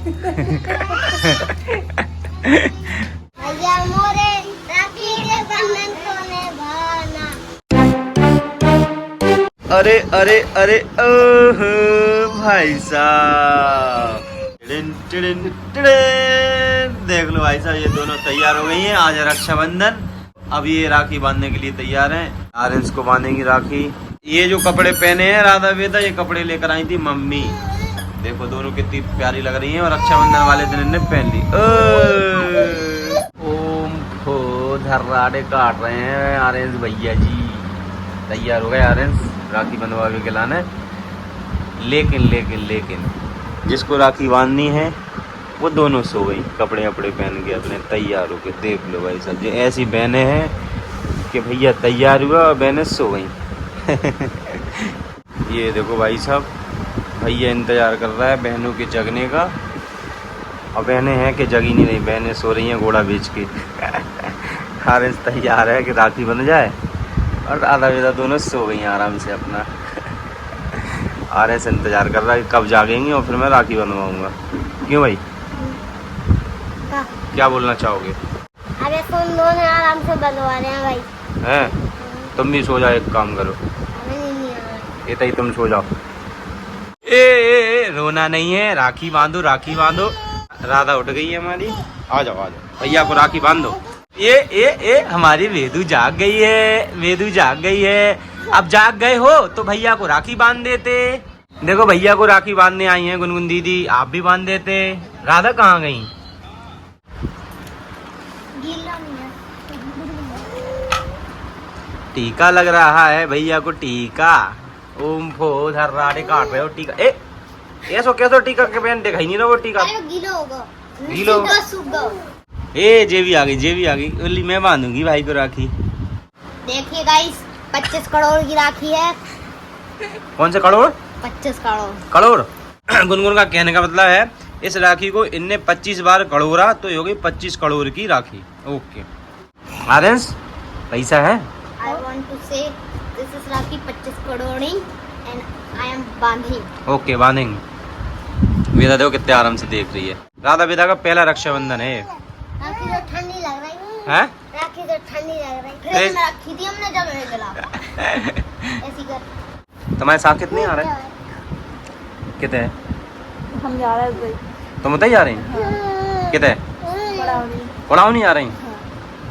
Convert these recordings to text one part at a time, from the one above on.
भैया मोरे राखी के बंधन को निभाना। अरे अरे अरे ओह भाई साहब, देख लो भाई साहब, ये दोनों तैयार हो गई हैं। आज है रक्षाबंधन, अब ये राखी बांधने के लिए तैयार हैं। आर्यंस को बांधेंगी राखी। ये जो कपड़े पहने हैं राधा बेटा, ये कपड़े लेकर आई थी मम्मी। देखो दोनों कितनी प्यारी लग रही हैं और रक्षाबंधन वाले दिन इन्हें पहन ली। ओम खो धर्राड़े काट रहे हैं आर्यंस भैया जी। तैयार हो गए आर्यंस राखी बंधवा के लाने। लेकिन जिसको राखी बांधनी है वो दोनों सो गई, कपड़े वपड़े पहन के अपने तैयार होके। देख लो भाई साहब, ये ऐसी बहनें हैं कि भैया तैयार हुआ और बहनें सो गई। ये देखो भाई साहब, भैया इंतजार कर रहा है बहनों के जगने का, और बहनें हैं कि जगी नहीं रही, बहनें सो रही हैं घोड़ा बेच के। आर्यंस तैयार है कि राखी बन जाए, और आधा बेटा दोनों सो गई आराम से अपना। आर्यंस इंतजार कर रहा है कि कब जागेंगे और फिर मैं राखी बनवाऊंगा। क्यों भाई, क्या बोलना चाहोगे? अरे तुम दोनों आराम से बनवा रहे हैं भाई। हैं, तुम भी सो जाओ, एक काम करो, नहीं ये तई तुम सो जाओ। ए, रोना नहीं है, राखी बांधो राखी बांधो। राधा उठ गई है हमारी, आ जाओ भैया को राखी बांधो। ए हमारी वेदू जाग गई है, वेदू जाग गई है। अब जाग गए हो तो भैया को राखी बांध देते। देखो भैया को राखी बांधने आई हैं गुनगुन दीदी, आप भी बांध देते। राधा कहाँ गई? टीका लग रहा है भैया को, टीका। ओम फो धर्राड़े काट रहे हो टीका। ऐसो कैसो टीका के पहन दिखाई नहीं रहा वो टीका। गीला होगा, गीला होगा। जेबी आ गई ओली, मैं बांधूंगी भाई को राखी। देखिए गाइस, 25 करोड़ की राखी है। कौन से करोड़? 25 करोड़। करोड़। गुनगुन का कहने का मतलब है इस राखी को इनने 25 बार कड़ोरा तो ये हो गई 25 करोड़ की राखी। ओके आर्यंस, पैसा है? I want to say this is Rakhi 25 Karori and I am बांधी। ओके बांधेंगे। वेदा देखो कितने आराम से देख रही है। राधा वेदा का पहला रक्षाबंधन है। राखी तो ठंडी लग रही है? राखी तो ठंडी लग रही। फ्रिज में रखी थी हमने जब नहीं जला। ऐसी कर। तुम्हारे साथ कितने आ रहे हैं? कितने? हम जा रहे हैं। तुम बताइए आ रही हैं? कितने? पढ़ाओ नहीं आ रही?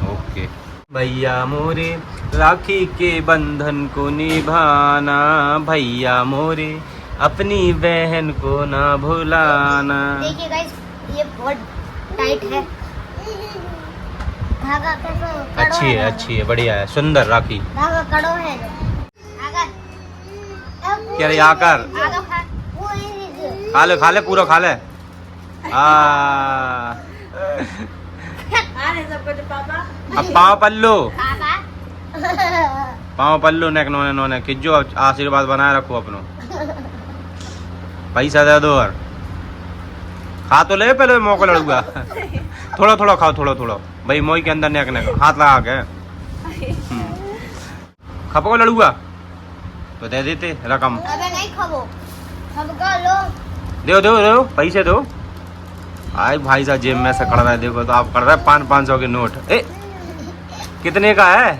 ओके। भैया मोरे राखी के बंधन को निभाना, भैया मोरे अपनी बहन को ना भुलाना। देखिए गाइस, ये बहुत टाइट है धागा। कैसा अच्छी है बढ़िया है, सुंदर राखी। धागा कड़ो है। धागा क्या रे आकर खा ले पूरा खा ले। अब पाँव पल्लो नेक नोने खिजो, आशीर्वाद बनाए रखो अपनो। पैसा दे दो और खा तो ले, पहले मौका लड़ूंगा। थोड़ा खाओ, थोड़ा भाई मोई के अंदर नेक हाथ लगा के खपो लड़ूंगा तो दे देते रकम। अबे नहीं खाओ, सबका लो। दो पैसे दो। आए भाई साहब जेब में से कड़ रहा है, देखो तो आप कड़ रहा है 500 के नोट। कितने का है?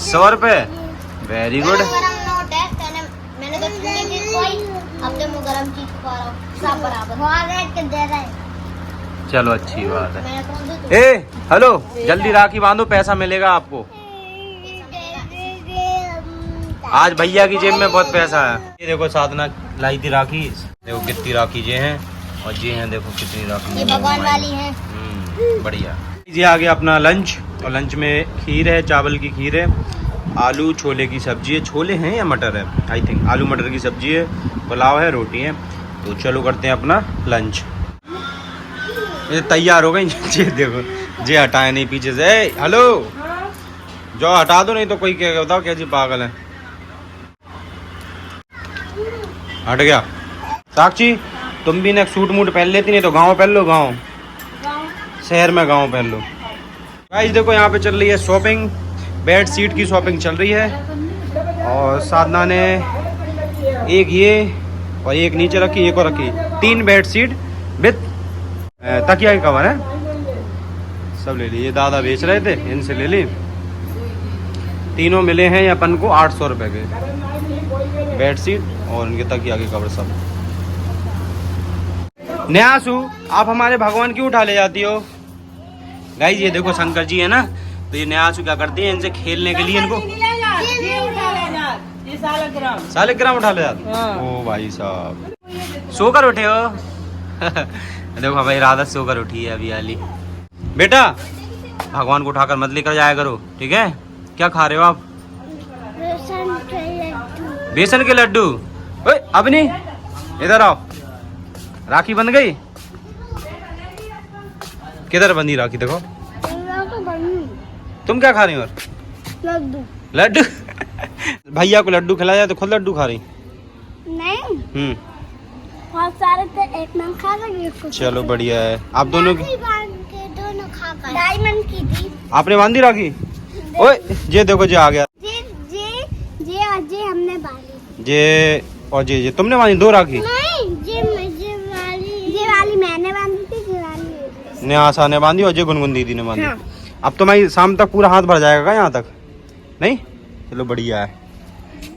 100 रुपए। Very good. गरम नोट है। मैंने तो ठंडी चीज खाई, अब तो मैं गरम चीज खा रहा हूँ, सब बराबर। के दे रहे हैं। चलो अच्छी बात है। मैंने कौन सा हेलो, जल्दी राखी बांधो, पैसा मिलेगा आपको। आज भैया की जेब में बहुत पैसा है। ये देखो साधना लाई थी राखी, देखो कितनी राखी जे हैं, और ये हैं देखो कितनी राखी। ये भगवान वाली है। बढ़िया। ये आ गया अपना लंच, और लंच में खीर है, चावल की खीर है, आलू छोले की सब्जी है। छोले हैं या मटर है? आई थिंक आलू मटर की सब्जी है, पुलाव है, रोटी है। तो चलो करते हैं अपना लंच। ये तैयार हो गई। ये देखो जे हटाए नहीं पीछे से। हेलो, जो हटा दो नहीं तो कोई क्या बताओ क्या जी पागल है। हट गया। साक्षी तुम भी ना सूट मूट पहन लेती, नहीं तो गाँव पहन लो, गाँव शहर में गाँव पहन लो। गाइस देखो यहाँ पे चल रही है शॉपिंग, बेड शीट की शॉपिंग चल रही है। और साधना ने एक ये और एक नीचे रखी, एक और रखी। 3 बेडशीट विद तकिया के कवर है, सब ले लिए। दादा बेच रहे थे, इनसे ले ली। तीनों मिले हैं अपन को 800 रुपए के, बेडशीट और इनके तकिया के कवर सब। न्यासू, आप हमारे भगवान क्यों उठा ले जाती हो? गाइस ये देखो शंकर जी है ना, तो ये न्यासू क्या करते हैं, इनसे खेलने के लिए इनको सालिग्राम उठा ले जाते। ओ भाई साहब, सोकर उठे हो। देखो भाई राधा सोकर उठी है अभी वाली। बेटा भगवान को उठाकर मत लेकर जाया करो, ठीक है? क्या खा रहे हो आप? बेसन के लड्डू। ओए अब नहीं, इधर आओ। राखी बंध गई? किधर बंधी राखी? देखो तुम क्या खा रही हो? और लड्डू। लड्डू? भैया को लड्डू खिलाया तो खुद लड्डू खा रही? नहीं, बहुत सारे थे, एक में खा गई। चलो बढ़िया है। आप दोनों की दोनों खा गए। डायमंड की थी। आपने बांधी राखी? ओए ये देखो जे आ गया। जे हमने बांधी। जे और जे तुमने बांधी 2 राखी? नहीं, जे वाली मैंने बांधी थी, जे वाली न्यासा ने बांधी और जे गुनगुन दीदी ने बांधी। हाँ। अब तो मैं शाम तक पूरा हाथ भर जाएगा यहाँ तक, नहीं? चलो बढ़िया है।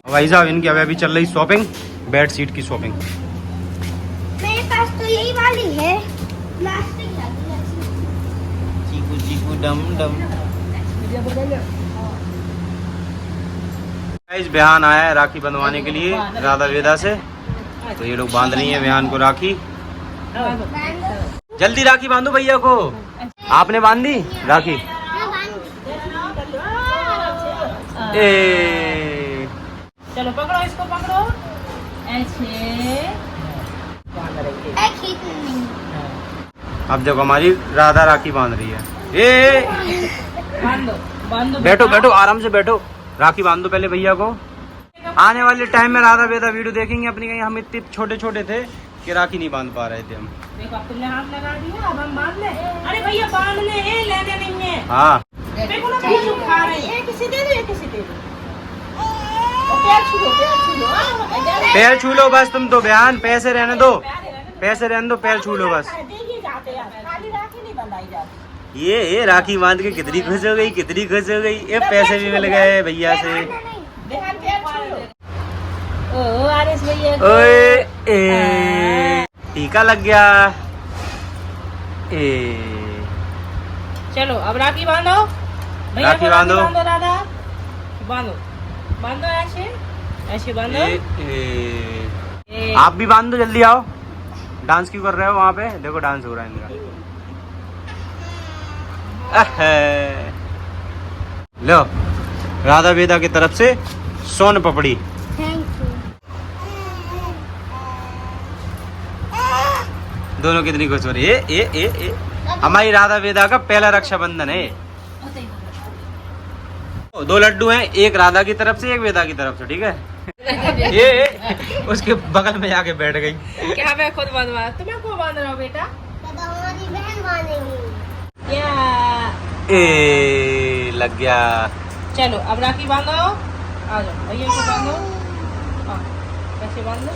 भाई साहब इनकी अभी चल रही शॉपिंग, बेड शीट की शॉपिंग। मेरे पास तो यही वाली है, प्लास्टिक चीकू चीकू डम डम। गाइस बिहान आया है राखी बंधवाने के लिए राधा वेदा से, तो ये लोग बांध रही है बिहान को राखी। जल्दी राखी बांधो भैया को। आपने बांधी राखी? ए चलो पकड़ो, इसको पकड़ो ऐसे। अब देखो हमारी राधा राखी बांध रही है। ए बांधो बांधो, बैठो बैठो आराम से बैठो, राखी बांध दो पहले भैया को। आने वाले टाइम में राधा वेदा वीडियो देखेंगे अपनी। कहीं हम इतने छोटे छोटे थे कि राखी नहीं बांध पा रहे थे हम। देखो अब तुमने हाथ लगा दिया, अब हम बांध ले। अरे भैया बांधने हैं, लेने नहीं है। हाँ देखो ना भैया खा रहे हैं। किसी दे दो, किसी दे दो। पैर छू लो, पैर छू लो। पैर छू लो बस, तुम तो बयान पैसे रहने दो, पैसे रहने दो, पैर छू लो बस। देखिए जाते हैं, खाली राखी नहीं बंधाई जाती। ये राखी बांध के कितनी खुश हो गई, कितनी खुश हो गई। ये पैसे भी मिल गए भैया से। ओ आरएस भैया ओए ए टीका लग गया। ए चलो अब राखी बांधो भैया राखी को। बांधो। बांधो दादा, बांधो बांधो, ऐसे ऐसे बांधो। ए। आप भी बांध दो, जल्दी आओ। डांस क्यों कर रहे हो वहाँ पे? देखो डांस हो रहा है इनका। लो राधा वेदा की तरफ से सोन पपड़ी। Thank you. दोनों कितनी खुश हो रही है। ए हमारी राधा वेदा का पहला रक्षाबंधन है। 2 लड्डू हैं, एक राधा की तरफ से, एक वेदा की तरफ से, ठीक है? ये उसके बगल में जाके बैठ गई। क्या मैं खुद बांधवा? तुम्हें को बांध रहा हूँ बेटा? हमारी बहन बांधेगी। या ए लग गया। चलो अब राखी बांधो। आ जाओ भैया को बांधो। हाँ कैसे बांधो?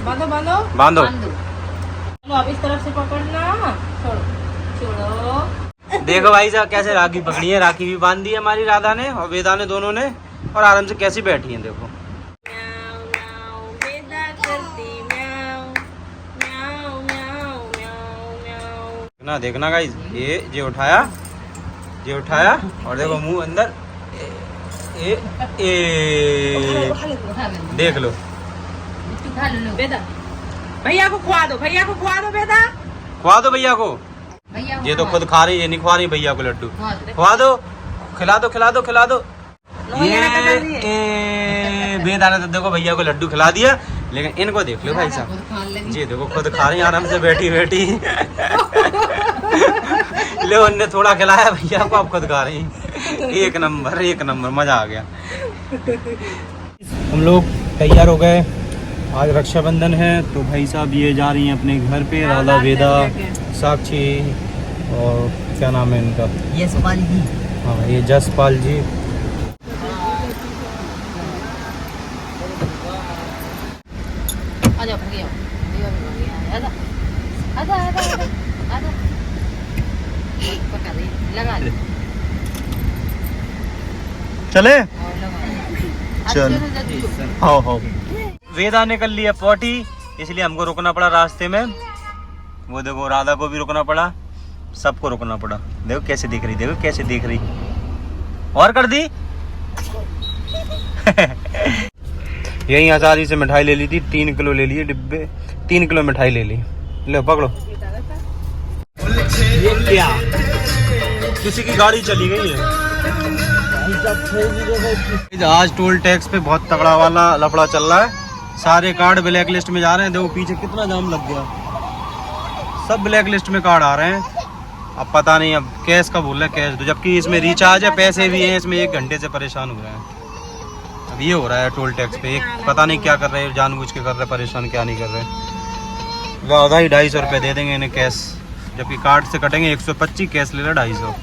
बांधो बांधो बांधो। चलो अब इस तरफ से पकड़ना। छोड़ो छोड़ो। देखो भाई साहब कैसे राखी पकड़ी है। राखी भी बांध दी है हमारी राधा ने और वेदा ने, दोनों ने, और आराम से कैसी बैठी हैं देखो। म्याऊ म्याऊ वेदा करती म्याऊ म्याऊ म्याऊ म्याऊ म्याऊ। ना देखना गाइस, ये उठाया और देखो मुंह अंदर। ए देख लो। बेटा भैया को खुआ दो, भैया को खुआ दो बेटा। खुआ दो भैया को। ये तो खुद खा रही, ये नहीं खुआ रही भैया को लड्डू। खुआ दो, खिला दो खिला दो खिला दो। ये वेदा ने तो देखो भैया को लड्डू खिला दिया, लेकिन इनको देख लो भाई साहब, ये देखो खुद खा रही है आराम से बैठी बैठी। ले उनने थोड़ा खिलाया भैया को, आप खुद खा रही। एक नंबर मजा आ गया। हम लोग तैयार हो गए, आज रक्षाबंधन है, तो भाई साहब ये जा रही हैं अपने घर पे। राधा वेदा साक्षी और क्या नाम है इनका? यशपाल जी। हाँ ये जसपाल जी। आ जाओ भैया। आधा आधा आधा आधा पका दे, लगा ले चले और लगा चल। अच्छे से जल्दी हाँ वेदा निकल लिया पॉटी, इसलिए हमको रुकना पड़ा रास्ते में। वो देखो राधा को भी रुकना पड़ा, सबको रुकना पड़ा। देखो कैसे देख रही, देखो कैसे देख रही। और कर दी यही आजादी से मिठाई ले ली थी, 3 किलो ले लिए डिब्बे, 3 किलो मिठाई ले ली। ले पकड़ो। ये क्या, किसी की गाड़ी चली गई है। आज टोल टैक्स पे बहुत तगड़ा वाला लफड़ा चल रहा है। सारे कार्ड ब्लैक लिस्ट में जा रहे हैं। देखो पीछे कितना जाम लग गया, सब ब्लैक लिस्ट में कार्ड आ रहे हैं। अब पता नहीं अब कैश का बोल रहे हैं, कैश दो, जबकि इसमें रिचार्ज है, पैसे भी हैं इसमें। 1 घंटे से परेशान हो रहे हैं। अब ये हो रहा है टोल टैक्स पे, एक पता नहीं क्या कर रहे हैं, जानबूझ के कर रहे हैं परेशान, क्या नहीं कर रहे। आधा ही 250 रुपये दे देंगे इन्हें कैश, जबकि कार्ड से कटेंगे 125, कैश ले रहे 250।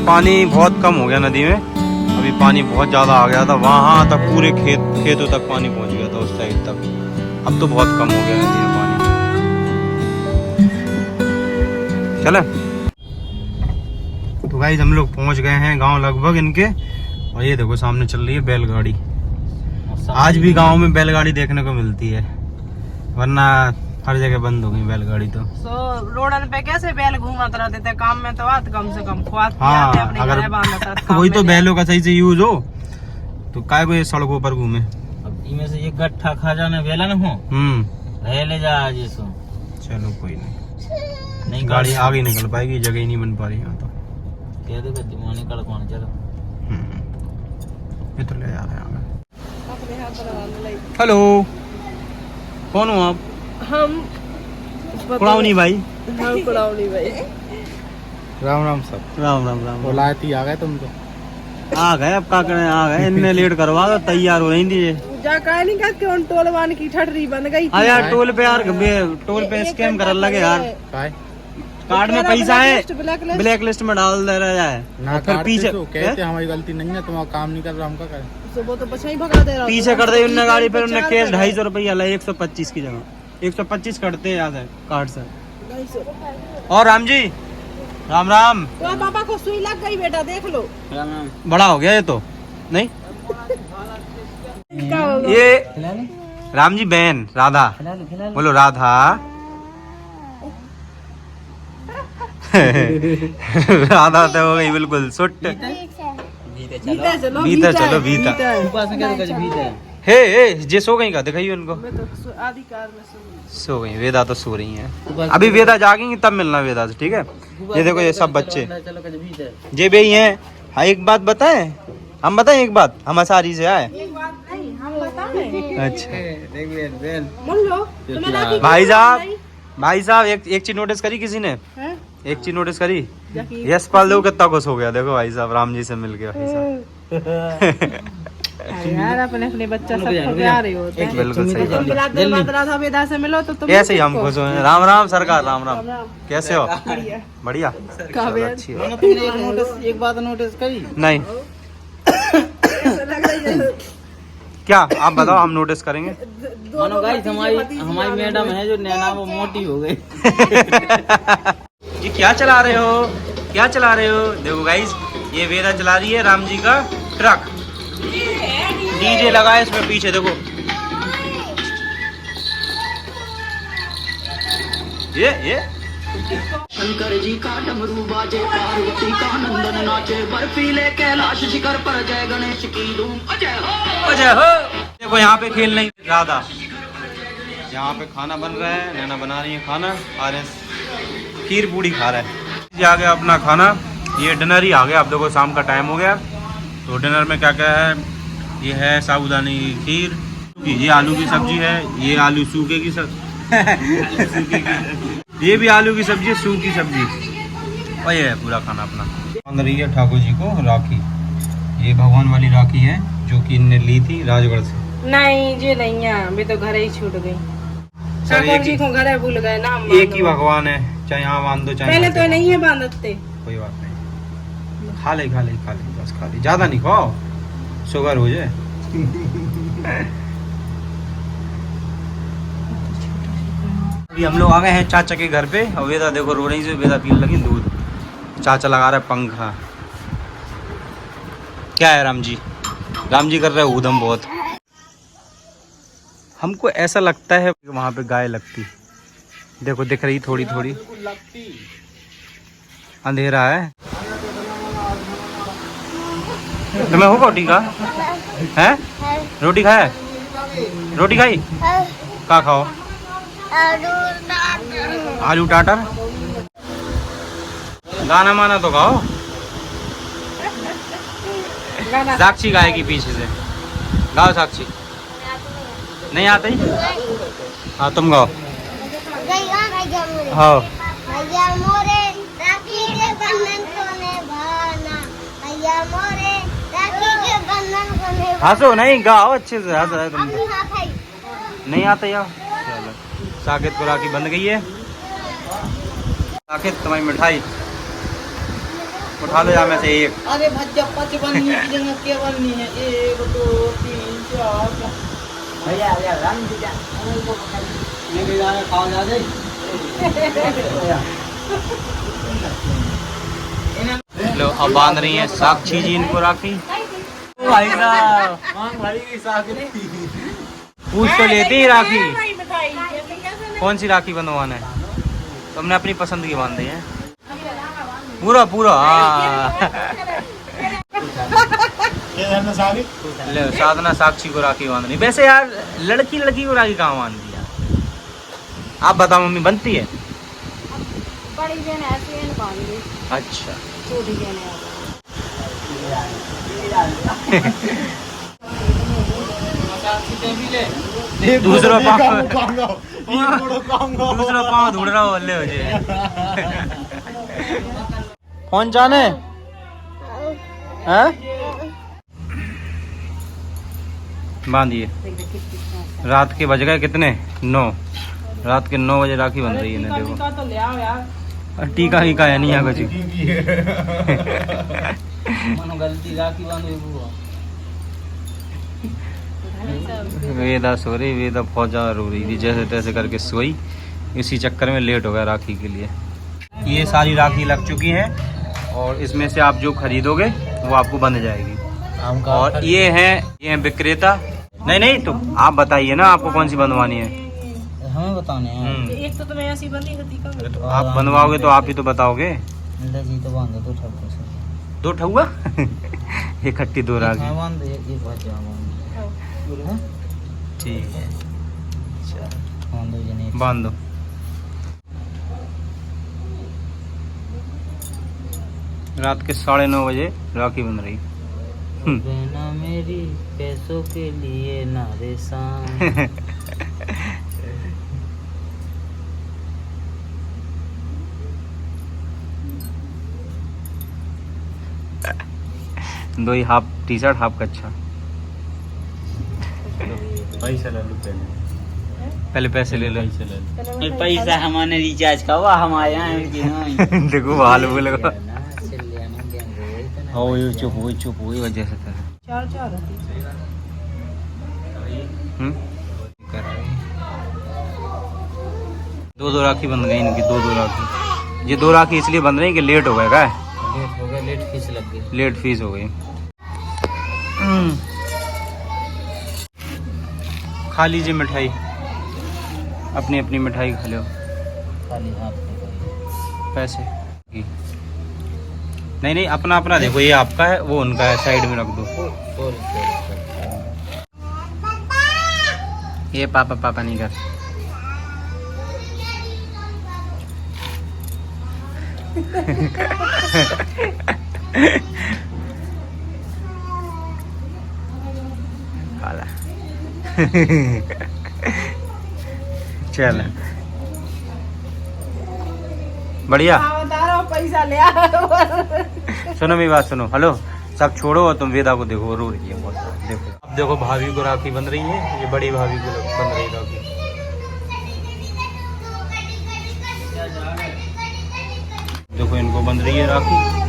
पानी बहुत कम हो गया नदी में, अभी पानी बहुत ज़्यादा आ गया था। वहाँ तक पूरे खेतों तक पानी पहुँच गया था, उस साइड तक। अब तो बहुत कम हो गया नदी में पानी। चले तो गाइस हम लोग पहुँच गए हैं गांव लगभग इनके। और ये देखो सामने चल रही है बैलगाड़ी। आज भी गांव में बैलगाड़ी देखने को मिलती है, वरना हर जगह बंद हो गई बैलगाड़ी। तो रोडन पे कैसे बैल घूमत रहते थे, काम में तो आत कम से कम खुआत हाँ, अगर वही तो बैलों का सही से यूज हो तो काय को ये सड़कों पर घूमे। अब इनमें से एक गट्ठा खा जाने वेला न हो, ले जा आज इसको। चलो कोई नहीं गाड़ी आगे निकल पाएगी, जगह ही नहीं बन पा रही यहाँ तो। कह दो दिमाग निकल कौन चलो। ये तो ले जा रहे हैं। हेलो, कौन हो आप? हम कुड़ावनी भाई। हाँ कुड़ावनी भाई। राम राम सब। राम राम राम। बोलाती आ गए तुम तो। आ गए, अब क्या करें, आ गए। इनने लेट करवा दो, तैयार हो रही थी ये। जा का नहीं कहते उन टोलवान की ठटरी बन गई अरे यार टोल पे यार टोल पे स्कैम कर लगे यार। कार्ड में पैसा है, ब्लैक लिस्ट में डाल दे रहा है ना, फिर पीछे कहते हमारी गलती नहीं है, तुम्हारा काम नहीं कर रहा, हम क्या करें। वो तो पीछे ही भगा दे रहा, पीछे कर दी उनने गाड़ी, फिर उनने केस 250 रुपया ला, 125 की जगह 125 करते याद है कार्ड से। और राम जी राम राम। तो पापा को सुई लग गई बेटा, देख लो बड़ा हो गया ये तो। नहीं क्या होगा? ये राम जी बहन राधा, बोलो राधा। राधा तो हो गई बिल्कुल सुट। बीता चलो बीता चलो बीता। हे जे सो गई का दिखाइए उनको। आधी कार में सो गई, वेदा तो सो रही हैं। अभी वेदा जागेंगी तब मिलना वेदा से, ठीक है। ये देखो ये सब बच्चे जे बे हैं। हाँ एक बात बताएं, हम बताएं एक बात, हम असारी से आए। एक बात नहीं हम बताएं। अच्छा भाई साहब एक चीज नोटिस करी किसी ने? एक चीज नोटिस करी, यशपाल देखो कितना खुश हो गया। देखो भाई साहब राम जी से मिल गया भाई साहब। यार अपने अपने बच्चा सबको प्यारे होते हैं। बिल्कुल सही बात। राधा वेदा से मिलो तो तुम ऐसे ही हम खुश हो। राम राम सरकार, राम राम। कैसे हो? बढ़िया। चलो, अच्छी बात। एक बात नोटिस करी नहीं क्या आप बताओ, हम नोटिस करेंगे। मानो गाइस हमारी मैडम है जो नैना, वो मोटी हो गई। ये क्या चला रहे हो, क्या चला रहे हो? देखो गाइस ये वेदा चला रही है राम जी का ट्रक। डीजे लगा है इसमें पीछे, देखो ये शंकर जी का डमरू बाजे, पार्वती का नंदन नाचे, बर्फीले कैलाश शिखर पर जय गणेश की धूम अजय हो अजय हो। देखो यहाँ पे खेल नहीं राधा, यहाँ पे खाना बन रहा है, नैना बना रही है खाना, और खीर पूड़ी खा रहा है। ये आ गया अपना खाना, ये डिनर ही आ गया। अब देखो शाम का टाइम हो गया, तो डिनर में क्या क्या है, ये है साबूदाने की खीर, ये आलू की सब्जी है, ये आलू सूखे की ये भी आलू की सब्जी है, सूखी सब्जी। और ये है पूरा खाना अपना। बन रही है ठाकुर जी को राखी। ये भगवान वाली राखी है जो कि इनने ली थी राजगढ़ से। नहीं ये नहीं है, मैं तो घर ही छूट गई। ठाकुर जी को घर भूल गए नाम। एक ही भगवान है, चाहे यहाँ बांध दो चाहे पहले तो नहीं है बांधते। कोई बात नहीं, खा ले बस खा ले, ज्यादा नहीं खाओ, शुगर हो जाए। अभी हम लोग आ गए हैं चाचा के घर पे और वेदा देखो रो रही से, वेदा पीने लगी दूध। चाचा लगा रहा है पंखा। क्या है राम जी कर रहे हैं ऊधम बहुत। हमको ऐसा लगता है कि वहाँ पे गाय लगती, देखो दिख रही थोड़ी थोड़ी, अंधेरा है। तुम्हें हो रोटी का है? रोटी खाए? रोटी खाई? क्या खाओ? आलू टाटर। गाना माना तो गाओ। साक्षी गाएगी पीछे से, गाओ साक्षी। नहीं आता ही? हाँ तुम गाओ। हाँ भैया मोरे राखी के बंधन को निभाना, भैया मोरे राखी के बंधन को निभाना। हंसो नहीं, गाओ अच्छे से। हंस रहे तुम तो। भाई नहीं आता यार। चलो साकेत को राखी बंध गई है। साकेत तुम्हारी मिठाई उठा लो यहाँ में से एक। अरे भज्जा 5 बननी की जगह क्या बननी है? 1 2 3 4 भैया राम जी जा मेरे जाने खाओ जा दे। लो अब बांध रही है साक्षी जी इनको राखी। भाई साहब भाई की साकेत पूछ तो लेती ही राखी, कौन सी राखी बंधवाना है? तुमने अपनी पसंद की बांध दी है पूरा। हाँ ले साधना साक्षी को राखी बांधनी। वैसे यार लड़की को राखी कहाँ बांध दिया? आप बताओ मम्मी, बनती है? बड़ी बहन ऐसी है बांध दी, अच्छा छोटी बहन दूसरा पाँव ढूंढ रहा हो ले हो जाए। कौन जाने हैं? बांधिए। रात के बज गए कितने? 9। रात के 9 बजे राखी बन रही है ना। देखो तो ले आओ यार। टीका ही का है नहीं है कुछ। मनो गलती राखी बांधे बुआ। वेदा सो रही, वेदा बहुत ज़्यादा रो रही थी, जैसे तैसे करके सोई, इसी चक्कर में लेट हो गया राखी के लिए। ये सारी राखी लग चुकी हैं और इसमें से आप जो खरीदोगे वो आपको बन जाएगी। और ये हैं विक्रेता। नहीं तो आप बताइए ना आपको कौन सी बनवानी है? हमें बताने हैं। एक तो तुम्हें ऐसी बंदी होती का। तो आप बनवाओगे तो आप ही तो बताओगे। जी तो बांध दो ठप्पे से। 2 ठुआ इकट्ठी 2 राखी। बांध दो एक भज्जा बांध। ठीक है बांध दो जने बांध दो। रात के 9:30 बजे राखी बन रही। बहना मेरी पैसों के लिए ना रेसान। दो ही हाफ टी शर्ट हाफ कच्छा। पैसा ले लो पहले पैसे ले लो। पैसा हमारे रिचार्ज का हुआ हमारे यहाँ देखो हाल बोले चुप हुई वजह से 4 होती। दो राखी बन गई इनकी। 2 राखी। ये 2 राखी इसलिए बन रही कि लेट हो गए। क्या लेट फीस लग गई। लेट फीस हो गई। खा लीजिए मिठाई, अपनी अपनी मिठाई खा लो। खाली हाथ में पैसे की नहीं अपना अपना देखो, ये आपका है वो उनका है, साइड में रख दो। ये पापा नहीं कर। काला चल बढ़िया। बता रहा हूँ पैसा ले आ। सुनो मेरी बात सुनो, हेलो सब छोड़ो और तुम वेदा को देखो, रो रही है बहुत। देखो अब देखो भाभी को राखी बन रही है, ये बड़ी भाभी को बन रही है राखी। देखो इनको बन रही है राखी।